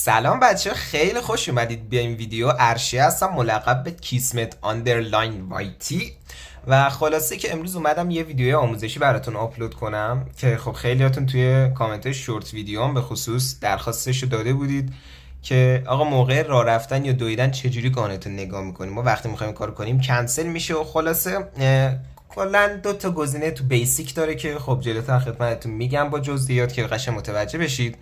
سلام بچه، خیلی خوش اومدید به این ویدیو. ارشیا هستم، ملقب به کیسمت آندرلاین وایتی. و خلاصه که امروز اومدم یه ویدیو آموزشی براتون آپلود کنم که خب خیلیاتون توی کامنت های شورت ویدیو هم به خصوص درخواستش رو داده بودید که آقا موقع راه رفتن یا دویدن چجوری گانتون نگاه میکنیم. ما وقتی میخوایم کار کنیم کنسل میشه و خلاصه کلا دو تا گزینه تو بیسیک داره که خب جلوتر خدمتتون میگم با جزئیات که قشنگ متوجه بشید.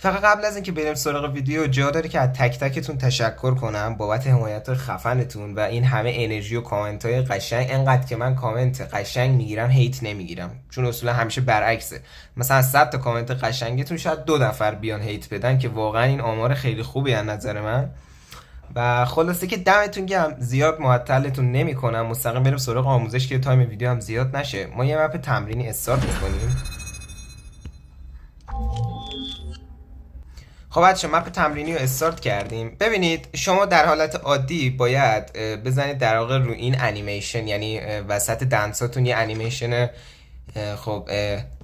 فقط قبل از اینکه بریم سراغ ویدیو جا داره که از تک تکتون تشکر کنم بابت حمایت خفنتون و این همه انرژی و کامنت های قشنگ. انقدر که من کامنت قشنگ میگیرم هیت نمیگیرم، چون اصولا همیشه برعکسه. مثلا از 100 تا کامنت قشنگتون شاید 2 نفر بیان هیت بدن که واقعا این آمار خیلی خوبی از نظر من. و خلاصه که دمتون گرم، زیاد معطلتون نمیکنم، مستقیم بریم سراغ آموزش که تایم ویدیو هم زیاد نشه. ما یه مپ تمرینی استارت میکنیم. خب بچه، مپ تمرینی رو استارت کردیم. ببینید شما در حالت عادی باید بزنید در واقع رو این انیمیشن، یعنی وسط دنساتون یه انیمیشن خب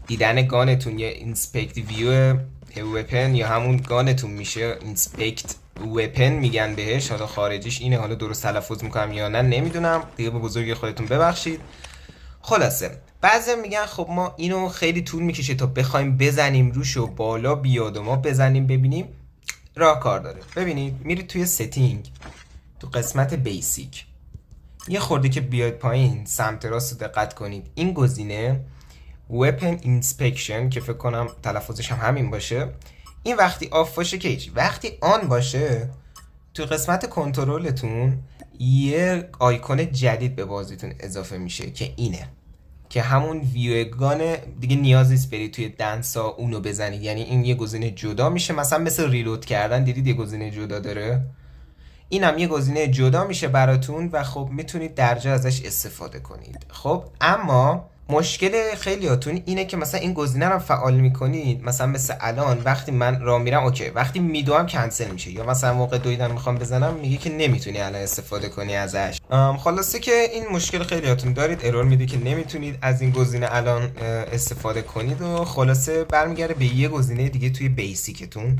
دیدن گانتون، یه اینسپکت ویو وپن یا همون گانتون میشه، اینسپکت وپن میگن بهش، حالا خارجیش اینه، حالا درست تلفظ میکنم یا نه نمیدونم دیگه، به بزرگی خودتون ببخشید. خلاصه بعضی میگن خب ما اینو خیلی طول میکشه تا بخوایم بزنیم روش و بالا بیاد و ما بزنیم ببینیم. راه کار داره. ببینید میرید توی ستینگ، تو قسمت بیسیک یه خورده که بیاید پایین سمت راست رو دقت کنید، این گزینه Weapon Inspection که فکر کنم تلفظش هم همین باشه، این وقتی آف باشه که هیچ، وقتی آن باشه تو قسمت کنترلتون یه آیکون جدید به بازیتون اضافه میشه که اینه، که همون ویوگان دیگه نیاز نیست برید توی دنسا اونو بزنید، یعنی این یه گزینه جدا میشه. مثلا مثل ریلود کردن دیدید یه گزینه جدا داره، اینم یه گزینه جدا میشه براتون و خب میتونید درجا ازش استفاده کنید. خب اما مشکل خیلیاتون اینه که مثلا این گزینه رو فعال میکنید، مثلا مثل الان وقتی من راه میرم اوکی، وقتی میدوام کنسل میشه، یا مثلا موقع دویدن میخوام بزنم میگه که نمیتونی الان استفاده کنی ازش. خلاصه که این مشکل خیلیاتون دارید، ارور میده که نمیتونید از این گزینه الان استفاده کنید و خلاصه برمیگرده به یه گزینه دیگه توی بیسیکتون.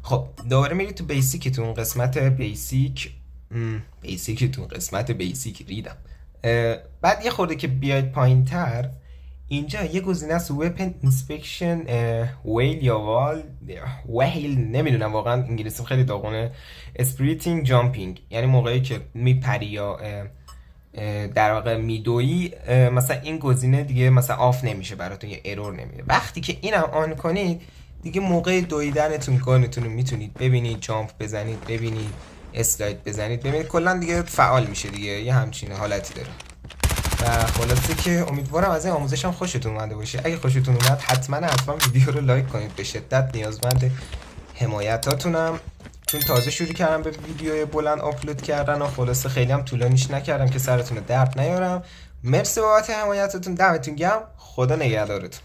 خب دوباره میرید تو بیسیکتون، قسمت بیسیک ریدم. بعد یه خورده که بیاید پایین تر اینجا یه گزینه است Weapon Inspection ویل یا ویل، نمیدونم واقعا انگلیسی خیلی داغونه. Spiriting Jumping یعنی موقعی که میپری یا در واقع میدویی، مثلا این گزینه دیگه مثلا آف نمیشه براتون، یه ارور نمیده. وقتی که اینم آن کنید دیگه موقع دویدنتون گانتون رو میتونید ببینید، جامپ بزنید، ببینید اسلاید بزنید، ببینید کلا دیگه فعال میشه دیگه، یه همچین حالتی داره. و خلاصه که امیدوارم از این آموزشم خوشتون اومده باشه. اگه خوشتون اومد حتما ویدیو رو لایک کنید، به شدت نیازمند حمایتاتونم، چون تازه شروع کردم به ویدیو بلند آپلود کردن و خلاصه خیلی هم طولانیش نکردم که سرتون درد نیارم. مرسی بابت حمایتتون، دمتون گرم، خدا نگهدارتون.